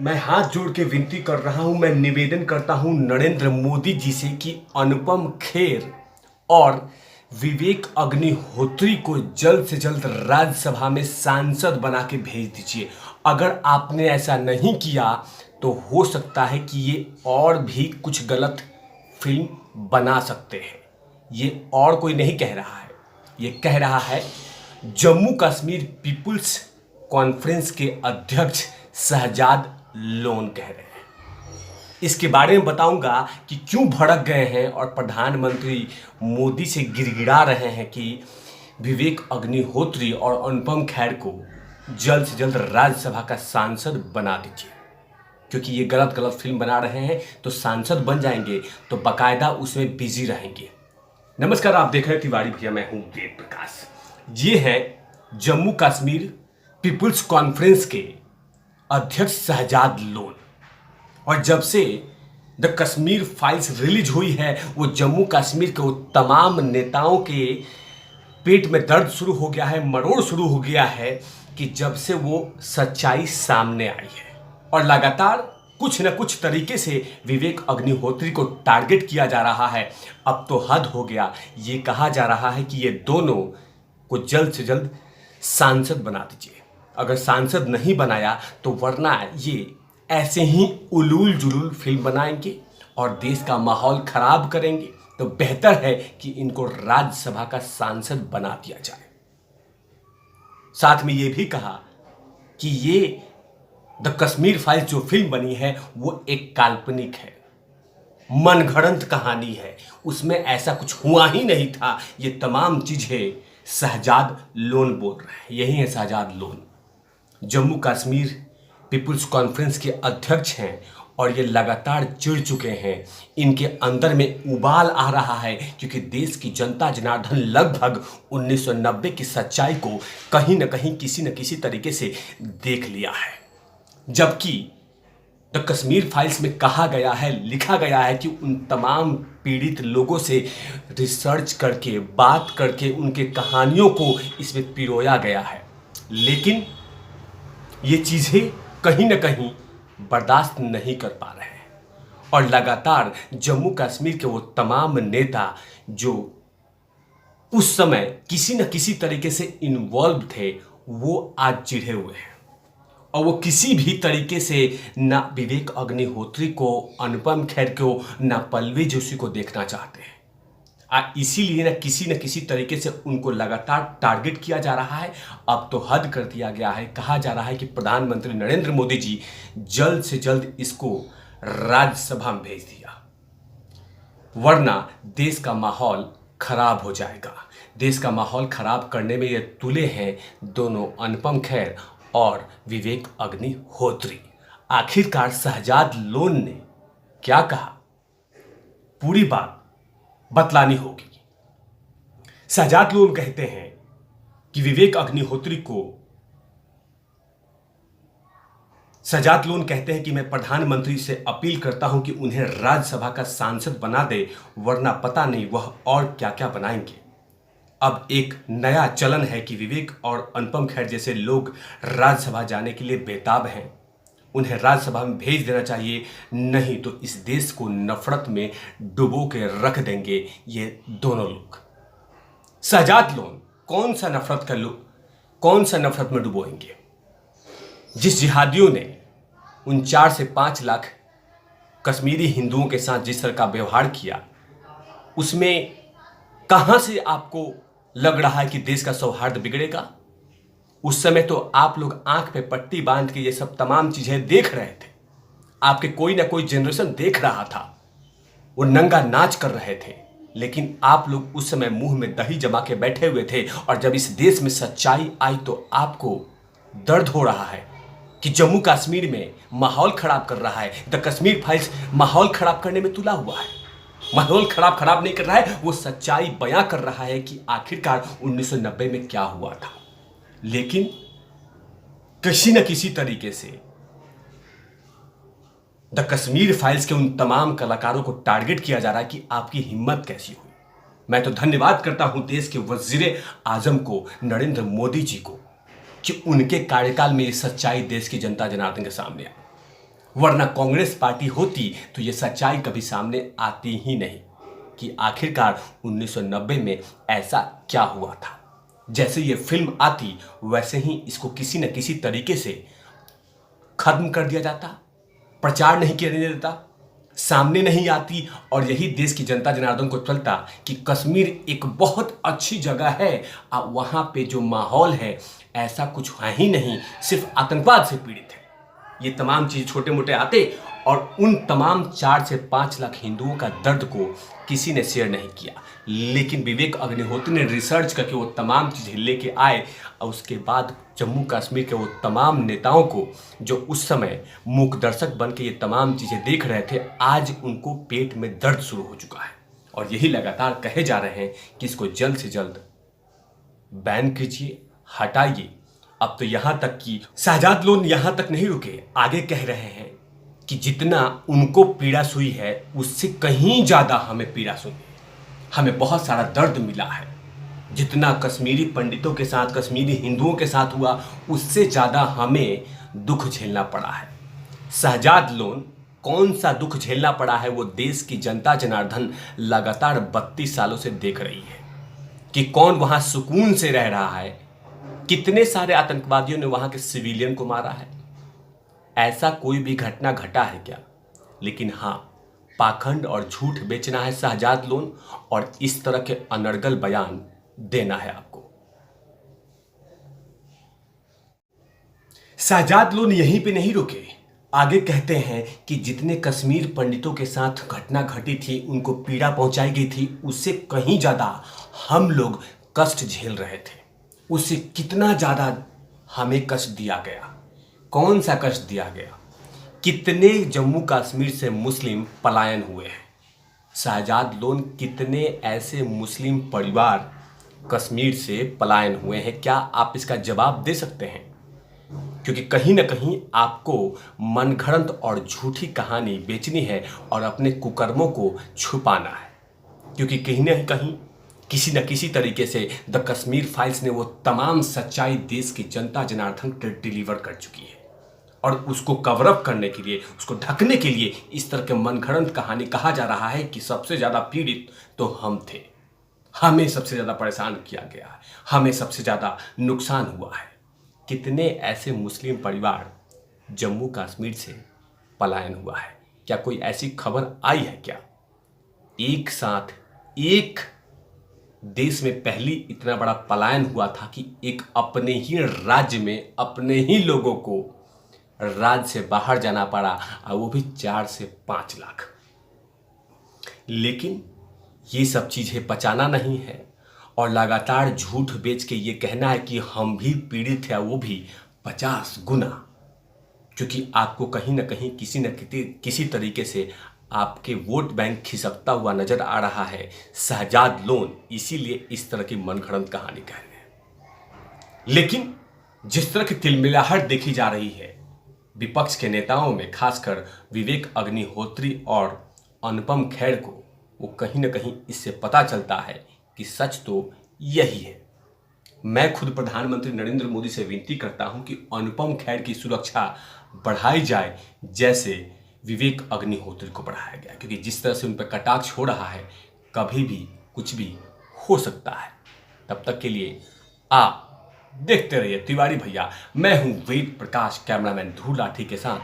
मैं हाथ जोड़ के विनती कर रहा हूं, मैं निवेदन करता हूं नरेंद्र मोदी जी से कि अनुपम खेर और विवेक अग्निहोत्री को जल्द से जल्द राज्यसभा में सांसद बना के भेज दीजिए। अगर आपने ऐसा नहीं किया तो हो सकता है कि ये और भी कुछ गलत फिल्म बना सकते हैं। ये और कोई नहीं कह रहा है, ये कह रहा है जम्मू कश्मीर पीपुल्स कॉन्फ्रेंस के अध्यक्ष शहजाद लोन कह रहे हैं। इसके बारे में बताऊंगा कि क्यों भड़क गए हैं और प्रधानमंत्री मोदी से गिड़गिड़ा रहे हैं कि विवेक अग्निहोत्री और अनुपम खेर को जल्द से जल्द राज्यसभा का सांसद बना दीजिए, क्योंकि ये गलत गलत फिल्म बना रहे हैं। तो सांसद बन जाएंगे तो बाकायदा उसमें बिजी रहेंगे। नमस्कार, आप देख रहे हैं तिवारी भैया, मैं हूं वेद प्रकाश। ये है जम्मू कश्मीर पीपुल्स कॉन्फ्रेंस के अध्यक्ष शहजाद लोन। और जब से द कश्मीर फाइल्स रिलीज हुई है, वो जम्मू कश्मीर के वो तमाम नेताओं के पेट में दर्द शुरू हो गया है, मरोड़ शुरू हो गया है कि जब से वो सच्चाई सामने आई है और लगातार कुछ न कुछ तरीके से विवेक अग्निहोत्री को टारगेट किया जा रहा है। अब तो हद हो गया। ये कहा जा रहा है कि ये दोनों को जल्द से जल्द सांसद बना दीजिए। अगर सांसद नहीं बनाया तो वरना ये ऐसे ही उलूल जुलूल फिल्म बनाएंगे और देश का माहौल खराब करेंगे। तो बेहतर है कि इनको राज्यसभा का सांसद बना दिया जाए। साथ में ये भी कहा कि ये द कश्मीर फाइल्स जो फिल्म बनी है वो एक काल्पनिक है, मनगढ़ंत कहानी है, उसमें ऐसा कुछ हुआ ही नहीं था। ये तमाम चीजें शहजाद लोन बोल रहे हैं। यही है शहजाद लोन, जम्मू कश्मीर पीपुल्स कॉन्फ्रेंस के अध्यक्ष हैं और ये लगातार चिढ़ चुके हैं। इनके अंदर में उबाल आ रहा है क्योंकि देश की जनता जनार्दन लगभग 1990 की सच्चाई को कहीं न कहीं किसी न किसी तरीके से देख लिया है। जबकि द कश्मीर फाइल्स में कहा गया है, लिखा गया है कि उन तमाम पीड़ित लोगों से रिसर्च करके, बात करके उनके कहानियों को इसमें पिरोया गया है। लेकिन ये चीज़ें कहीं न कहीं बर्दाश्त नहीं कर पा रहे हैं और लगातार जम्मू कश्मीर के वो तमाम नेता जो उस समय किसी न किसी तरीके से इन्वॉल्व थे, वो आज चिढ़े हुए हैं और वो किसी भी तरीके से ना विवेक अग्निहोत्री को, अनुपम खेर को, ना पल्लवी जोशी को देखना चाहते हैं। इसीलिए न किसी तरीके से उनको लगातार टारगेट किया जा रहा है। अब तो हद कर दिया गया है। कहा जा रहा है कि प्रधानमंत्री नरेंद्र मोदी जी जल्द से जल्द इसको राज्यसभा में भेज दिया, वरना देश का माहौल खराब हो जाएगा। देश का माहौल खराब करने में ये तुले हैं दोनों, अनुपम खेर और विवेक अग्निहोत्री। आखिरकार शहजाद लोन ने क्या कहा, पूरी बात बतलानी होगी। शहजाद लोन कहते हैं कि विवेक अग्निहोत्री को, शहजाद लोन कहते हैं कि मैं प्रधानमंत्री से अपील करता हूं कि उन्हें राज्यसभा का सांसद बना दे, वरना पता नहीं वह और क्या क्या बनाएंगे। अब एक नया चलन है कि विवेक और अनुपम खेर जैसे लोग राज्यसभा जाने के लिए बेताब हैं। उन्हें राज्यसभा में भेज देना चाहिए, नहीं तो इस देश को नफरत में डुबो के रख देंगे ये दोनों लोग। शहजाद लोन कौन सा नफरत में डुबोएंगे? जिस जिहादियों ने उन 4 से 5 लाख कश्मीरी हिंदुओं के साथ जिस तरह का व्यवहार किया, उसमें कहां से आपको लग रहा है कि देश का सौहार्द बिगड़ेगा? उस समय तो आप लोग आंख पे पट्टी बांध के ये सब तमाम चीजें देख रहे थे। आपके कोई ना कोई जनरेशन देख रहा था, वो नंगा नाच कर रहे थे। लेकिन आप लोग उस समय मुंह में दही जमा के बैठे हुए थे और जब इस देश में सच्चाई आई तो आपको दर्द हो रहा है कि जम्मू कश्मीर में माहौल खराब कर रहा है। द कश्मीर फाइल्स माहौल खराब करने में तुला हुआ है। माहौल खराब नहीं कर रहा है, वो सच्चाई बयां कर रहा है कि आखिरकार 1990 में क्या हुआ था। लेकिन किसी न किसी तरीके से द कश्मीर फाइल्स के उन तमाम कलाकारों को टारगेट किया जा रहा है कि आपकी हिम्मत कैसी हुई। मैं तो धन्यवाद करता हूं देश के वजीर आजम को, नरेंद्र मोदी जी को, कि उनके कार्यकाल में ये सच्चाई देश की जनता जनार्दन के सामने आई। वरना कांग्रेस पार्टी होती तो ये सच्चाई कभी सामने आती ही नहीं कि आखिरकार 1990 में ऐसा क्या हुआ था। जैसे ये फिल्म आती वैसे ही इसको किसी न किसी तरीके से खत्म कर दिया जाता, प्रचार नहीं किया देता, सामने नहीं आती और यही देश की जनता जनार्दन को चलता कि कश्मीर एक बहुत अच्छी जगह है, वहाँ पे जो माहौल है ऐसा कुछ है ही नहीं, सिर्फ आतंकवाद से पीड़ित है। ये तमाम चीज़ छोटे मोटे आते और उन तमाम 4 से 5 लाख हिंदुओं का दर्द को किसी ने शेयर नहीं किया। लेकिन विवेक अग्निहोत्री ने रिसर्च करके वो तमाम चीज़ें लेके आए और उसके बाद जम्मू कश्मीर के वो तमाम नेताओं को जो उस समय मूक दर्शक बन के ये तमाम चीज़ें देख रहे थे, आज उनको पेट में दर्द शुरू हो चुका है। और यही लगातार कहे जा रहे हैं कि इसको जल्द से जल्द बैन कीजिए, हटाइए। अब तो यहाँ तक कि शहजाद लोन यहाँ तक नहीं रुके, आगे कह रहे हैं कि जितना उनको पीड़ा सुई है उससे कहीं ज़्यादा हमें पीड़ा सुई, हमें बहुत सारा दर्द मिला है। जितना कश्मीरी पंडितों के साथ, कश्मीरी हिंदुओं के साथ हुआ, उससे ज़्यादा हमें दुख झेलना पड़ा है। शहजाद लोन कौन सा दुख झेलना पड़ा है वो देश की जनता जनार्दन लगातार 32 सालों से देख रही है कि कौन वहाँ सुकून से रह रहा है, कितने सारे आतंकवादियों ने वहाँ के सिविलियन को मारा है। ऐसा कोई भी घटना घटा है क्या? लेकिन हाँ, पाखंड और झूठ बेचना है शहजाद लोन और इस तरह के अनर्गल बयान देना है आपको। शहजाद लोन यहीं पे नहीं रुके, आगे कहते हैं कि जितने कश्मीर पंडितों के साथ घटना घटी थी, उनको पीड़ा पहुंचाई गई थी, उससे कहीं ज़्यादा हम लोग कष्ट झेल रहे थे। उससे कितना ज़्यादा हमें कष्ट दिया गया, कौन सा कष्ट दिया गया, कितने जम्मू कश्मीर से मुस्लिम पलायन हुए हैं। शहजाद लोन कितने ऐसे मुस्लिम परिवार कश्मीर से पलायन हुए हैं, क्या आप इसका जवाब दे सकते हैं? क्योंकि कहीं ना कहीं आपको मनगढ़ंत और झूठी कहानी बेचनी है और अपने कुकर्मों को छुपाना है। क्योंकि कहीं ना कहीं किसी न किसी तरीके से द कश्मीर फाइल्स ने वो तमाम सच्चाई देश की जनता जनार्दन को डिलीवर कर चुकी है और उसको कवर अप करने के लिए, उसको ढकने के लिए इस तरह के मनगढ़ंत कहानी कहा जा रहा है कि सबसे ज़्यादा पीड़ित तो हम थे, हमें सबसे ज़्यादा परेशान किया गया है, हमें सबसे ज़्यादा नुकसान हुआ है। कितने ऐसे मुस्लिम परिवार जम्मू कश्मीर से पलायन हुआ है? क्या कोई ऐसी खबर आई है क्या? एक साथ एक देश में पहली इतना बड़ा पलायन हुआ था कि एक अपने ही राज्य में अपने ही लोगों को राज्य से बाहर जाना पड़ा, और वो भी 4 से 5 लाख। लेकिन ये सब चीज़ें पचाना नहीं है और लगातार झूठ बेच के ये कहना है कि हम भी पीड़ित हैं, वो भी 50 गुना। क्योंकि आपको कहीं ना कहीं किसी न किसी तरीके से आपके वोट बैंक खिसकता हुआ नजर आ रहा है शहजाद लोन, इसीलिए इस तरह की मनगढ़ंत कहानी कह रहे हैं। लेकिन जिस तरह की तिलमिलाहट देखी जा रही है विपक्ष के नेताओं में, खासकर विवेक अग्निहोत्री और अनुपम खेर को, वो कहीं ना कहीं इससे पता चलता है कि सच तो यही है। मैं खुद प्रधानमंत्री नरेंद्र मोदी से विनती करता हूं कि अनुपम खेर की सुरक्षा बढ़ाई जाए जैसे विवेक अग्निहोत्री को बढ़ाया गया, क्योंकि जिस तरह से उन पर कटाक्ष हो रहा है कभी भी कुछ भी हो सकता है। तब तक के लिए आप देखते रहिए तिवारी भैया। मैं हूं वेद प्रकाश, कैमरामैन ध्रुव लाठी के साथ।